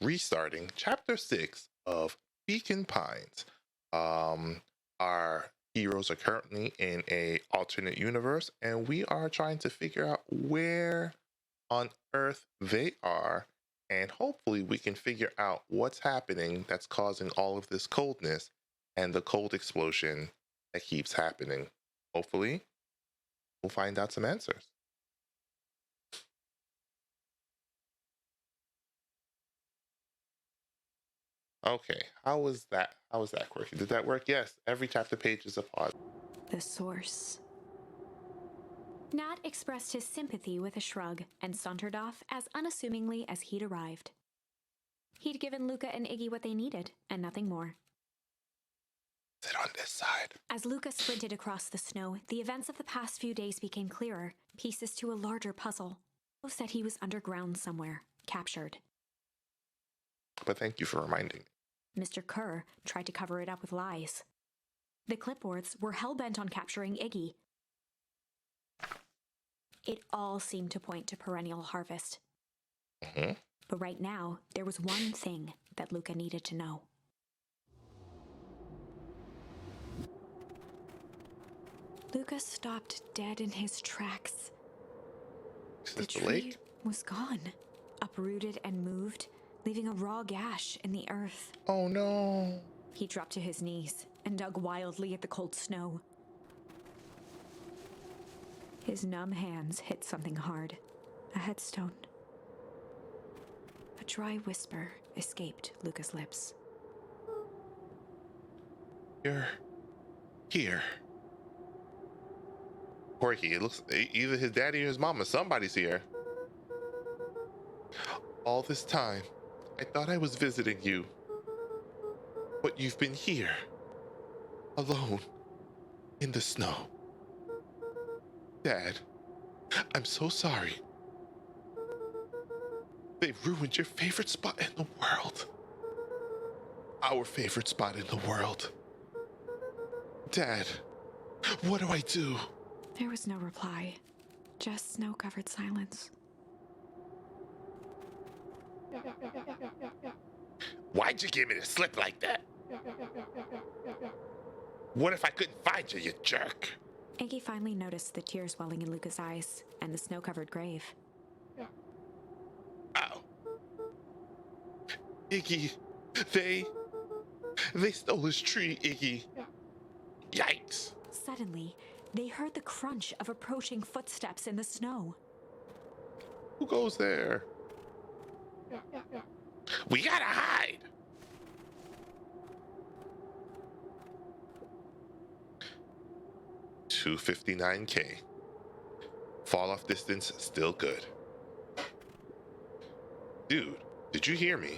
restarting chapter 6 of Beacon Pines. Um, our heroes are currently in a alternate universe, and we are trying to figure out where on Earth they are, and hopefully we can figure out what's happening that's causing all of this coldness and the cold explosion that keeps happening. Hopefully, we'll find out some answers. Okay, how was that? How was that quirky? Did that work? Yes, every chapter page is a pause. The source. Nat expressed his sympathy with a shrug and sauntered off as unassumingly as he'd arrived. He'd given Luca and Iggy what they needed, and nothing more. Sit on this side. As Luca sprinted across the snow, the events of the past few days became clearer, pieces to a larger puzzle. Said he was underground somewhere, captured. But thank you for reminding me. Mr. Kerr tried to cover it up with lies. The clipboards were hell-bent on capturing Iggy. It all seemed to point to Perennial Harvest. But right now, there was one thing that Luca needed to know. Luca stopped dead in his tracks. The tree was gone, uprooted and moved, leaving a raw gash in the earth. Oh no. He dropped to his knees and dug wildly at the cold snow. His numb hands hit something hard, a headstone. A dry whisper escaped Luca's lips. You're here. Quirky, it looks either his daddy or his mama. Somebody's here. All this time, I thought I was visiting you. But you've been here, alone, in the snow. Dad, I'm so sorry. They ruined your favorite spot in the world. Our favorite spot in the world. Dad, what do I do? There was no reply, just snow-covered silence. Why'd you give me the slip like that? What if I couldn't find you, you jerk? Iggy finally noticed the tears welling in Luca's eyes and the snow-covered grave. Oh. Iggy, they stole his tree, Iggy. Yikes. Suddenly, they heard the crunch of approaching footsteps in the snow. Who goes there? We gotta hide. $259K. Fall off distance still good. Dude, did you hear me?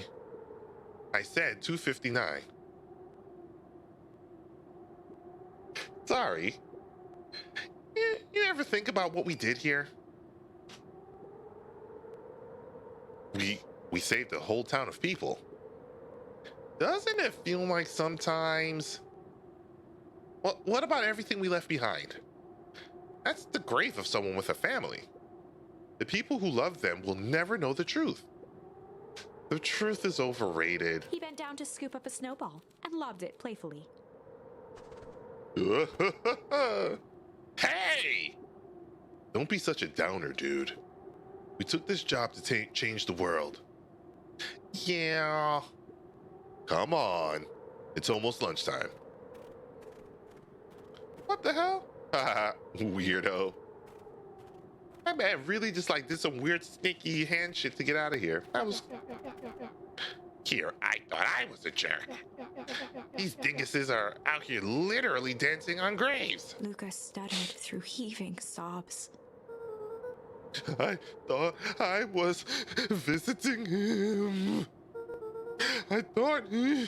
I said 259. Sorry. You ever think about what we did here? We saved a whole town of people. Doesn't it feel like sometimes... What about everything we left behind? That's the grave of someone with a family. The people who love them will never know the truth. The truth is overrated. He bent down to scoop up a snowball and lobbed it playfully. Hey! Don't be such a downer, dude. We took this job to change the world. Yeah. Come on. It's almost lunchtime. What the hell? Haha, weirdo. My man really just like did some weird sneaky hand shit to get out of here. That was... Here, I thought I was a jerk. These dinguses are out here literally dancing on graves. Luca stuttered through heaving sobs. I thought I was visiting him. I thought he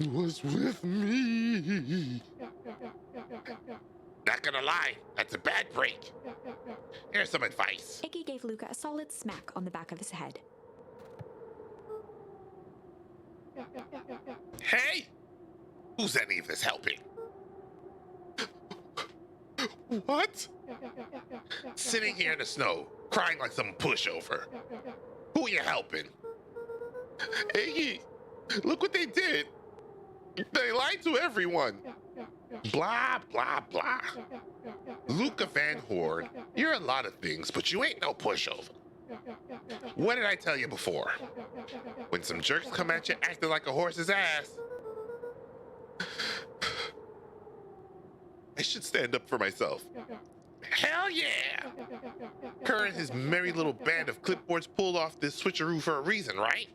was with me. Not gonna lie, that's a bad break. Here's some advice. Iggy gave Luca a solid smack on the back of his head. Hey! Who's any of this helping? What? Sitting here in the snow, crying like some pushover. Who you helping? Iggy, look what they did. They lied to everyone. Blah, blah, blah. Luca Van Horn, you're a lot of things, but you ain't no pushover. What did I tell you before? When some jerks come at you acting like a horse's ass, I should stand up for myself. Hell yeah! Kerr and his merry little band of clipboards pulled off this switcheroo for a reason, right?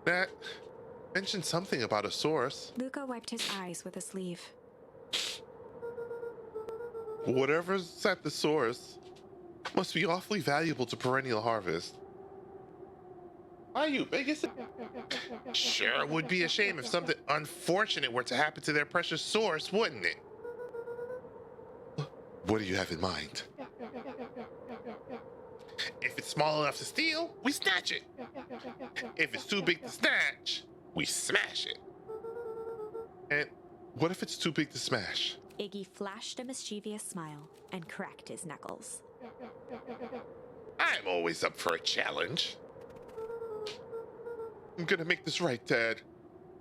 That mentioned something about a source. Luca wiped his eyes with a sleeve. Whatever's at the source must be awfully valuable to Perennial Harvest. Are you biggest? Sure would be a shame if something unfortunate were to happen to their precious source, wouldn't it? What do you have in mind? If it's small enough to steal, we snatch it. If it's too big to snatch, we smash it. And what if it's too big to smash? Iggy flashed a mischievous smile and cracked his knuckles. I'm always up for a challenge. I'm gonna make this right, Dad.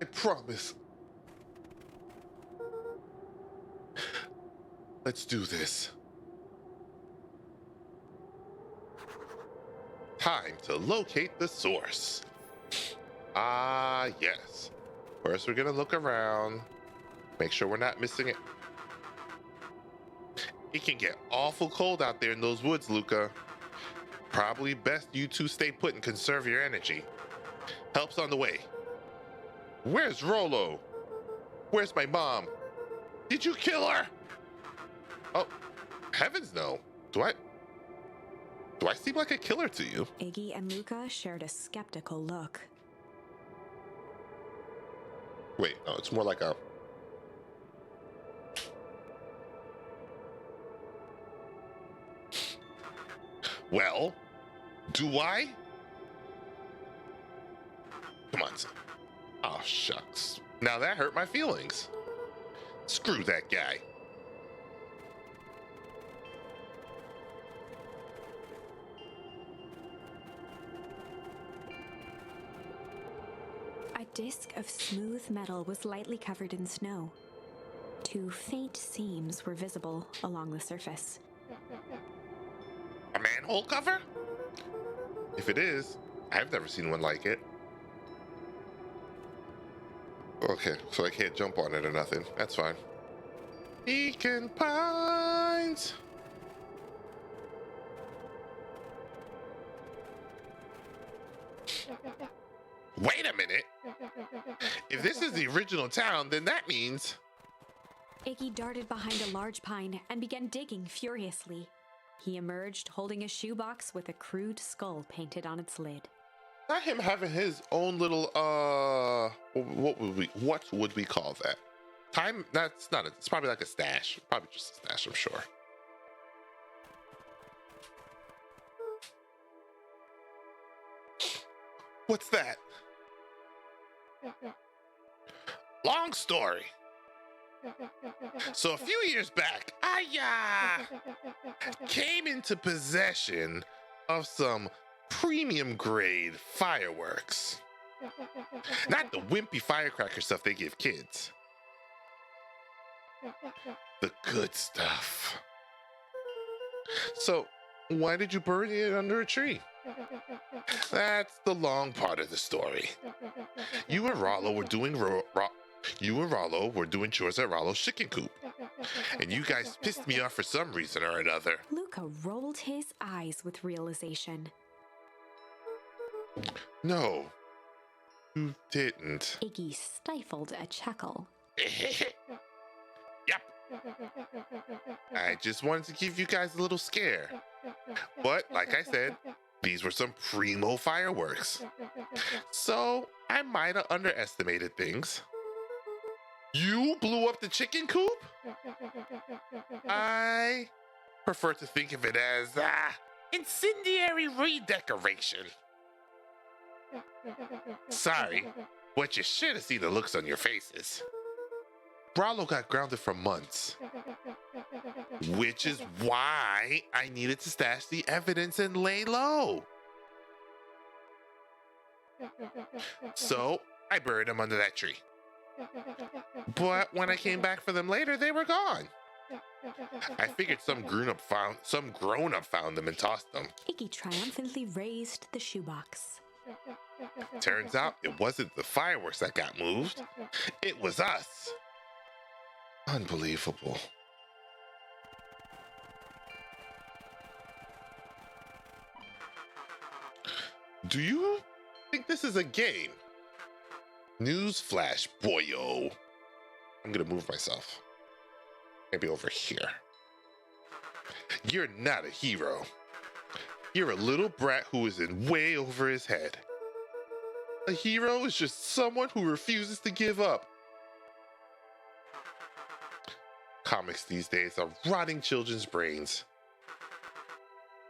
I promise. Let's do this. Time to locate the source. Ah, yes. First, we're gonna look around. Make sure we're not missing it. It can get awful cold out there in those woods, Luca. Probably best you two stay put and conserve your energy. Help's on the way. Where's Rollo? Where's my mom? Did you kill her? Oh, heavens no. Do I seem like a killer to you? Iggy and Luca shared a skeptical look. Wait, no, it's more like a... Well, do I? Come on, son. Oh, shucks. Now that hurt my feelings. Screw that guy. A disc of smooth metal was lightly covered in snow. Two faint seams were visible along the surface. A manhole cover? If it is, I've never seen one like it. Okay, so I can't jump on it or nothing. That's fine. Beacon Pines! Wait a minute! If this is the original town, then that means... Iggy darted behind a large pine and began digging furiously. He emerged holding a shoebox with a crude skull painted on its lid. Not him having his own little, what would we call that? Time, that's not, it's probably like a stash. Probably just a stash, I'm sure. What's that? Long story. So a few years back, I came into possession of some premium grade fireworks. Not the wimpy firecracker stuff they give kids. The good stuff. So, why did you bury it under a tree? That's the long part of the story. You and Rollo were doing chores at Rollo's chicken coop. And you guys pissed me off for some reason or another. Luca rolled his eyes with realization. No, you didn't. Iggy stifled a chuckle. Yep. I just wanted to give you guys a little scare. But, like I said, these were some primo fireworks. So, I might have underestimated things. You blew up the chicken coop? I prefer to think of it as incendiary redecoration. Sorry, but you should have seen the looks on your faces. Rollo got grounded for months, which is why I needed to stash the evidence and lay low. So I buried them under that tree. But when I came back for them later, they were gone. I figured some grown up found them and tossed them. Iggy triumphantly raised the shoebox. Turns out it wasn't the fireworks that got moved. It was us. Unbelievable. Do you think this is a game? Newsflash, boyo. I'm gonna move myself. Maybe over here. You're not a hero. You're a little brat who is in way over his head. A hero is just someone who refuses to give up. Comics these days are rotting children's brains.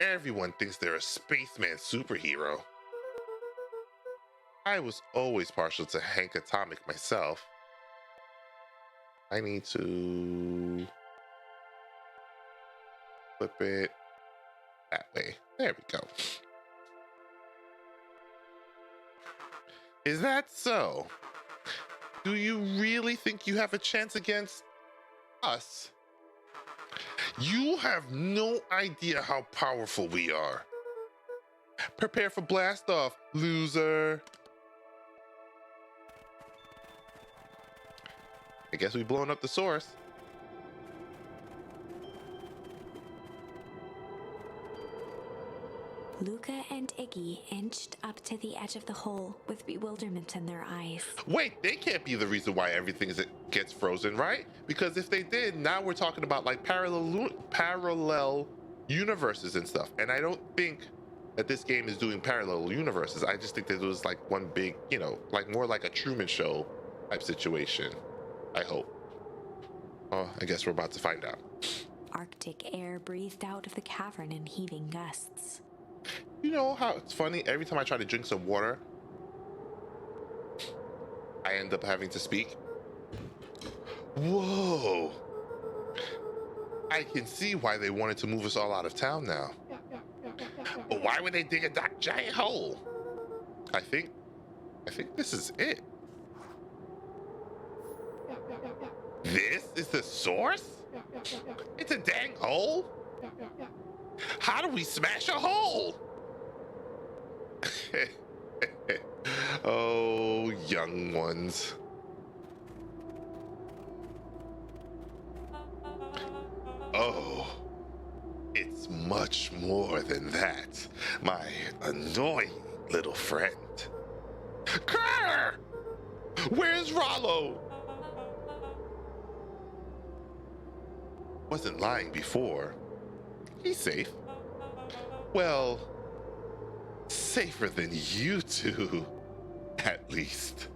Everyone thinks they're a spaceman superhero. I was always partial to Hank Atomic myself. I need to flip it that way. There we go. Is that so? Do you really think you have a chance against us? You have no idea how powerful we are. Prepare for blast off, loser. I guess we've blown up the source. Luca and Iggy inched up to the edge of the hole with bewilderment in their eyes. Wait, they can't be the reason why everything gets frozen, right? Because if they did, now we're talking about like parallel universes and stuff. And I don't think that this game is doing parallel universes. I just think that it was like one big, like more like a Truman Show type situation. I hope. Oh, I guess we're about to find out. Arctic air breathed out of the cavern in heaving gusts. You know how it's funny? Every time I try to drink some water, I end up having to speak. Whoa! I can see why they wanted to move us all out of town now. But why would they dig a giant hole? I think this is it. This is the source? It's a dang hole? How do we smash a hole? Oh, young ones. Oh, it's much more than that, my annoying little friend. Kerr! Where's Rollo? Wasn't lying before. He's safe. Well, safer than you two, at least.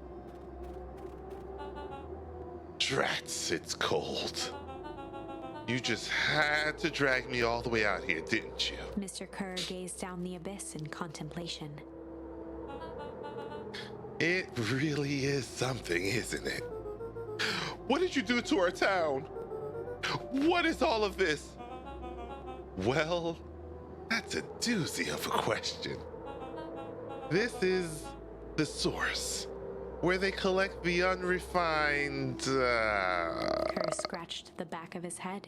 Drats, it's cold. You just had to drag me all the way out here, didn't you? Mr. Kerr gazed down the abyss in contemplation. It really is something, isn't it? What did you do to our town? What is all of this? Well, that's a doozy of a question. This is the source, where they collect the unrefined, Kerr scratched the back of his head.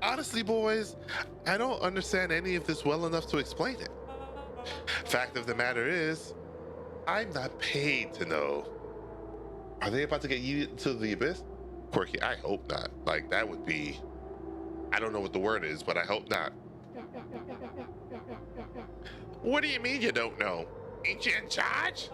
Honestly, boys, I don't understand any of this well enough to explain it. Fact of the matter is, I'm not paid to know. Are they about to get yeeted to the abyss? Quirky, I hope not. Like, that would be... I don't know what the word is, but I hope not. What do you mean you don't know? Ain't you in charge?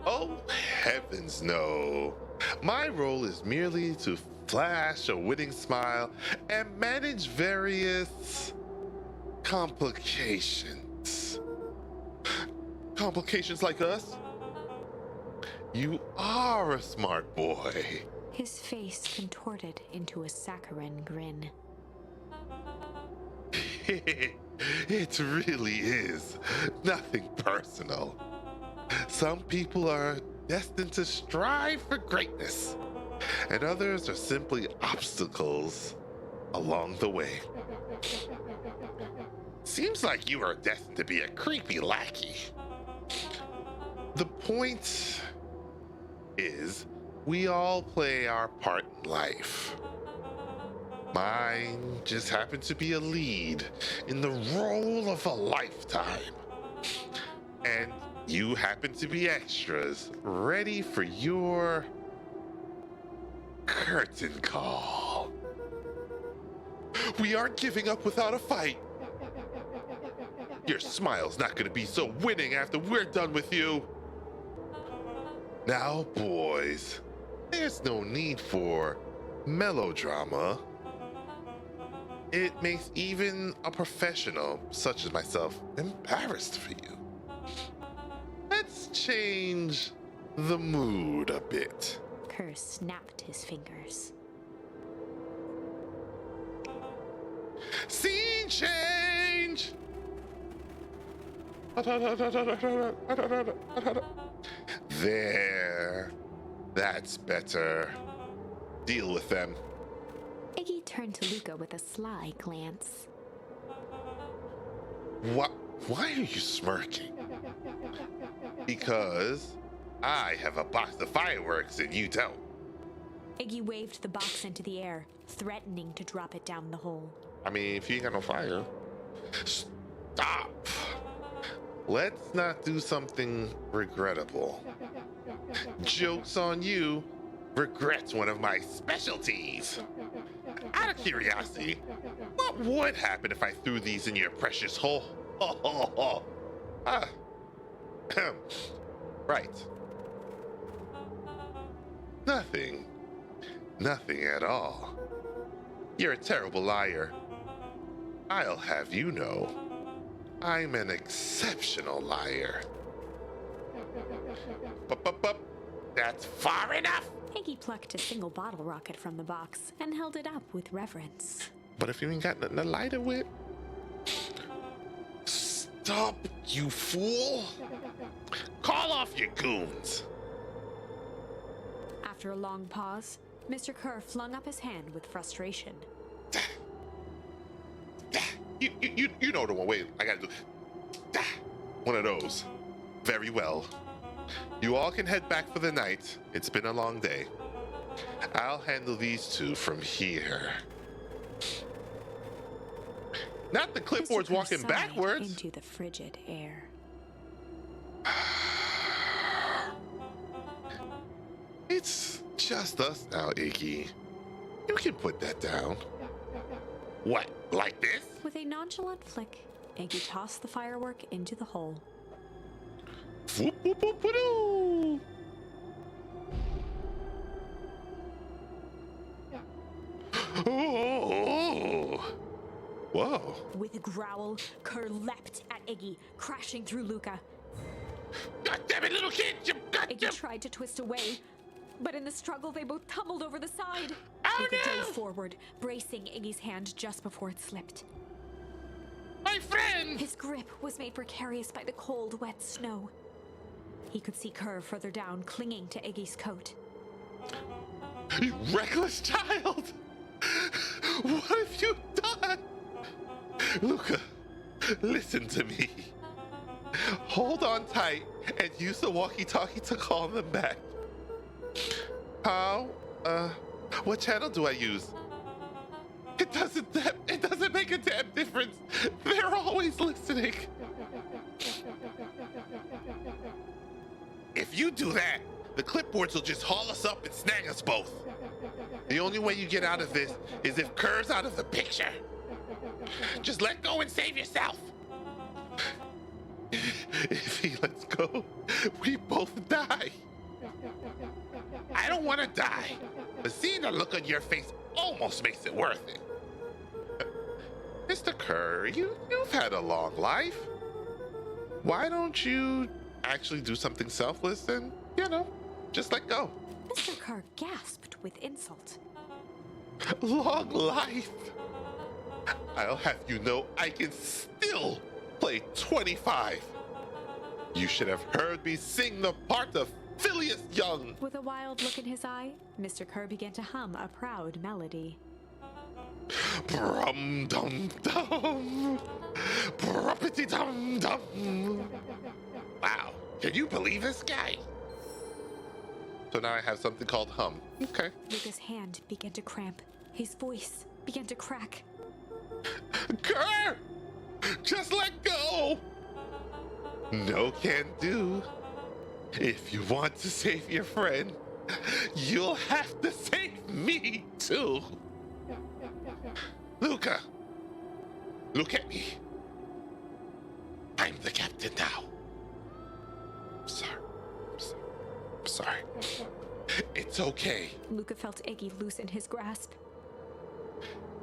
Oh, heavens no. My role is merely to flash a winning smile and manage various complications. Complications like us? You are a smart boy. His face contorted into a saccharine grin. It really is nothing personal. Some people are destined to strive for greatness, and others are simply obstacles along the way. seems like you are destined to be a creepy lackey. The point is, we all play our part in life. Mine just happened to be a lead in the role of a lifetime. And you happen to be extras ready for your curtain call. We aren't giving up without a fight. Your smile's not gonna be so winning after we're done with you. Now, boys, there's no need for melodrama. It makes even a professional such as myself embarrassed for you. Let's change the mood a bit. Kerr snapped his fingers. Scene change! There. That's better. Deal with them. Iggy turned to Luca with a sly glance. What? Why are you smirking? Because I have a box of fireworks and you don't. Iggy waved the box into the air, threatening to drop it down the hole. I mean, if you ain't got no fire. Stop! Let's not do something regrettable. Joke's on you. Regret's one of my specialties. Out of curiosity, what would happen if I threw these in your precious hole? Ah. Right. Nothing. Nothing at all. You're a terrible liar. I'll have you know, I'm an exceptional liar. Bup. That's far enough! Iggy plucked a single bottle rocket from the box and held it up with reverence. But if you ain't got nothing to light it with... Stop, you fool! Call off your goons! After a long pause, Mr. Kerr flung up his hand with frustration. You know the one way I gotta do. One of those. Very well. You all can head back for the night. It's been a long day. I'll handle these two from here. Not the clipboards walking backwards. Into the frigid air. It's just us now, Iggy. You can put that down. What, like this? With a nonchalant flick, Iggy tossed the firework into the hole. Whoop, whoop, whoop, whoop, oh. Whoa. With a growl, Kerr leapt at Iggy, crashing through Luca. God damn it, little kid! Iggy tried to twist away, but in the struggle, they both tumbled over the side. Oh, Luca no! dove forward, bracing Iggy's hand just before it slipped. My friend! His grip was made precarious by the cold, wet snow. He could see Kerr further down, clinging to Iggy's coat. You reckless child! What have you done? Luca, listen to me. Hold on tight and use the walkie-talkie to call them back. How? What channel do I use? It doesn't make a damn difference. They're always listening. If you do that, the clipboards will just haul us up and snag us both. The only way you get out of this is if Kerr's out of the picture. Just let go and save yourself. If he lets go, we both die. I don't want to die, but seeing the look on your face almost makes it worth it. Mr. Kerr, you've had a long life. Why don't you actually do something selfless and, just let go? Mr. Kerr gasped with insult. Long life? I'll have you know I can still play 25. You should have heard me sing the part of Phileas Young. With a wild look in his eye, Mr. Kerr began to hum a proud melody. Brum dum dum. Brumpity dum dum. Wow, can you believe this guy? So now I have something called hum. Okay. Luca's hand began to cramp. His voice began to crack. Kerr! Just let go! No can do. If you want to save your friend, you'll have to save me too. Luca, look at me. I'm the captain now. I'm sorry. I'm sorry. It's okay. Luca felt Iggy loosen his grasp.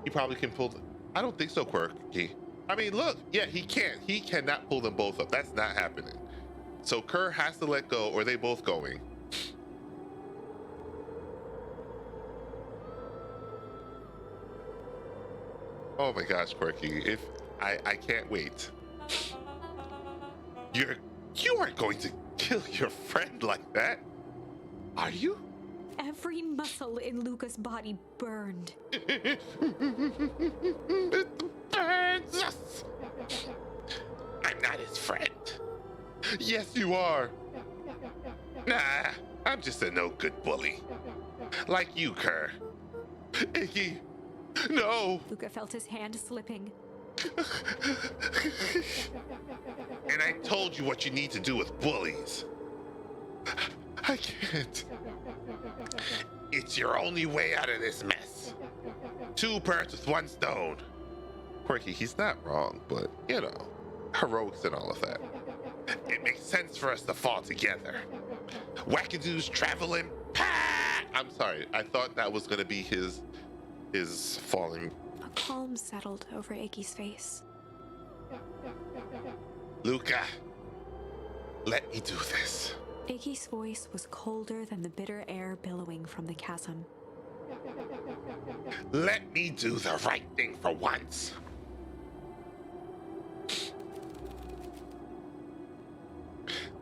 He probably can pull I don't think so, Quirky. I mean, look, yeah, he can't. He cannot pull them both up. That's not happening. So Kerr has to let go, or they both going. Oh my gosh, Quirky. If I can't wait. You aren't going to kill your friend like that, are you? Every muscle in Luca's body burned. It burns us. I'm not his friend. Yes, you are. Nah, I'm just a no good bully. Like you, Kerr. Iggy, no. Luca felt his hand slipping. And I told you what you need to do with bullies. I can't. It's your only way out of this mess. 2 birds with 1 stone. Quirky, he's not wrong, but, you know, heroics and all of that. It makes sense for us to fall together. Wackadoos traveling. I'm sorry, I thought that was gonna be his falling. A calm settled over Iggy's face. Luca, let me do this. Iggy's voice was colder than the bitter air billowing from the chasm. Let me do the right thing for once.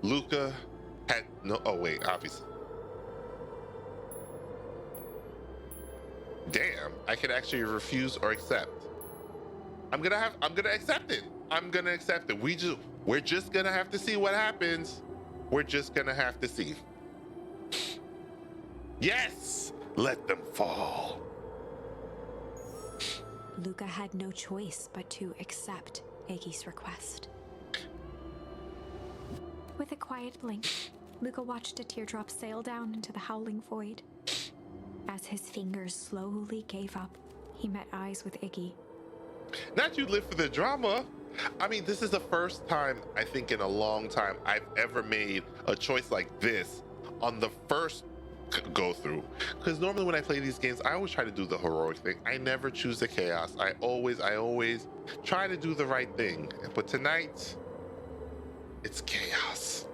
Luca had no. Oh wait, obviously. Damn, I can actually refuse or accept. I'm gonna accept it. I'm gonna accept it. We're just gonna have to see what happens. We're just gonna have to see. Yes, let them fall. Luca had no choice but to accept Iggy's request. With a quiet blink, Luca watched a teardrop sail down into the howling void. As his fingers slowly gave up, he met eyes with Iggy. Not you live for the drama. I mean, this is the first time, I think, in a long time I've ever made a choice like this on the first go through. Because normally when I play these games, I always try to do the heroic thing. I never choose the chaos. I always try to do the right thing. But tonight, it's chaos.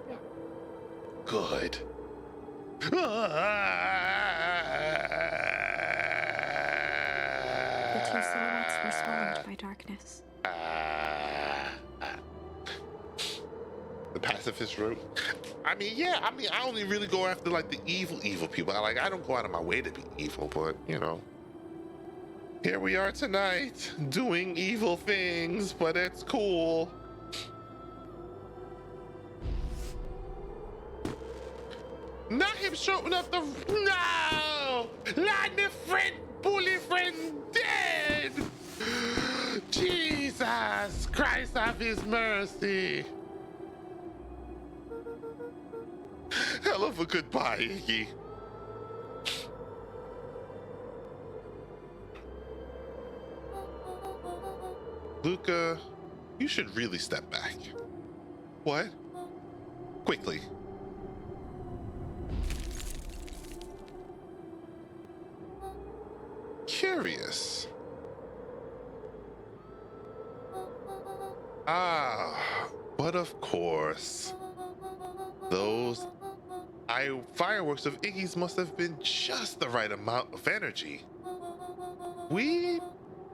Good. The two silhouettes were swallowed by darkness. The pacifist route. I mean, yeah. I mean, I only really go after like the evil people. I don't go out of my way to be evil, but you know, here we are tonight doing evil things, but it's cool. Not him showing up the no, not the friend, bully friend dead. Jesus Christ, have His mercy. Hell of a goodbye, Iggy. Luca, you should really step back. What? Quickly. Curious. Ah, but of course. Those fireworks of Iggy's must have been just the right amount of energy. We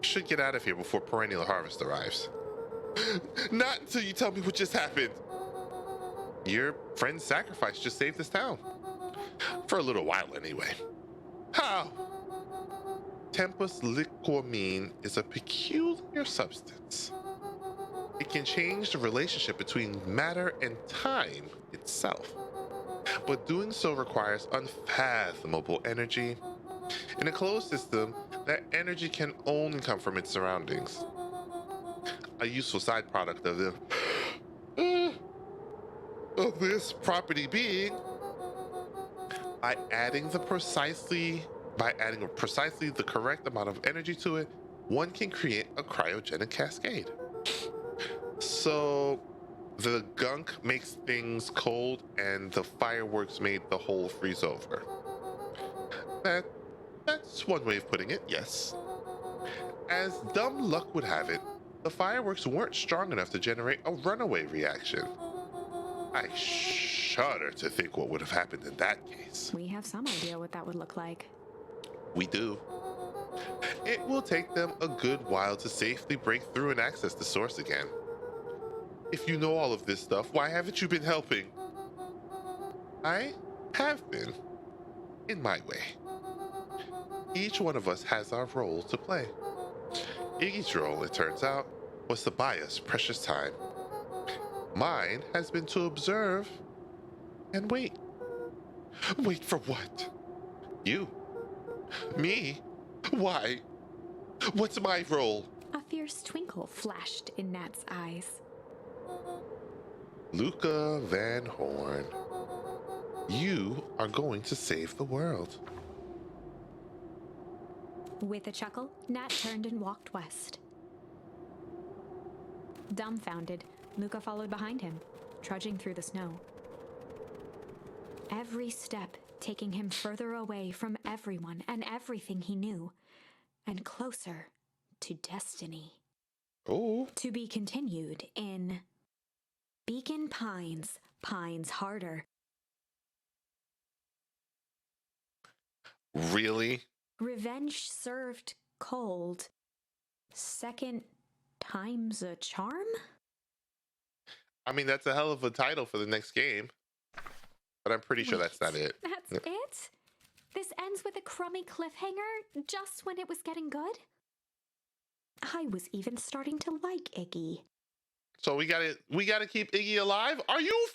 should get out of here before perennial harvest arrives. Not until you tell me what just happened. Your friend's sacrifice just saved this town. For a little while, anyway. How? Tempus liquamine is a peculiar substance. It can change the relationship between matter and time itself, but doing so requires unfathomable energy. In a closed system, that energy can only come from its surroundings. A useful side product of of this property being by adding precisely the correct amount of energy to it, one can create a cryogenic cascade. So the gunk makes things cold and the fireworks made the whole freeze over. That that's one way of putting it, yes. As dumb luck would have it, the fireworks weren't strong enough to generate a runaway reaction. I shudder to think what would have happened in that case. We have some idea what that would look like. We do. It will take them a good while to safely break through and access the source again. If you know all of this stuff, why haven't you been helping? I have been, in my way. Each one of us has our role to play. Iggy's role, it turns out, was to buy us precious time. Mine has been to observe and wait. Wait for what? You? Me? Why? What's my role? A fierce twinkle flashed in Nat's eyes. Luca Van Horn, you are going to save the world. With a chuckle, Nat turned and walked west. Dumbfounded, Luca followed behind him, trudging through the snow. Every step taking him further away from everyone and everything he knew, and closer to destiny. Oh. To be continued in Beacon Pines, Pines Harder. Really? Revenge served cold. Second time's a charm? I mean, that's a hell of a title for the next game. But I'm pretty sure that's not it. That's it? This ends with a crummy cliffhanger just when it was getting good? I was even starting to like Iggy. So we gotta keep Iggy alive? Are you